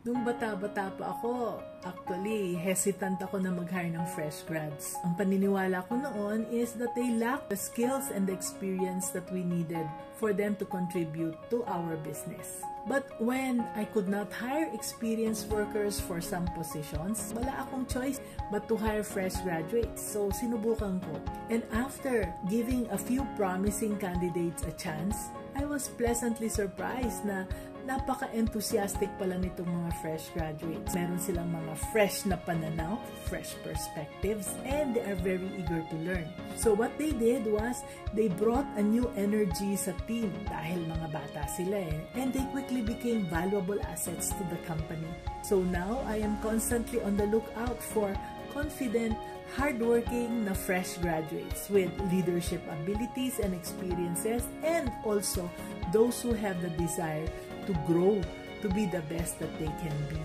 Nung bata-bata pa ako, actually, hesitant ako na mag-hire ng fresh grads. Ang paniniwala ko noon is that they lack the skills and the experience that we needed for them to contribute to our business. But when I could not hire experienced workers for some positions, wala akong choice but to hire fresh graduates. So, sinubukan ko. And after giving a few promising candidates a chance, I was pleasantly surprised na napaka-enthusiastic pala nitong mga fresh graduates. Meron silang mga fresh na pananaw, fresh perspectives, and they are very eager to learn. So what they did was, they brought a new energy sa team dahil mga bata sila and they quickly became valuable assets to the company. So now, I am constantly on the lookout for confident, hardworking na fresh graduates with leadership abilities and experiences, and also those who have the desire to grow, to be the best that they can be.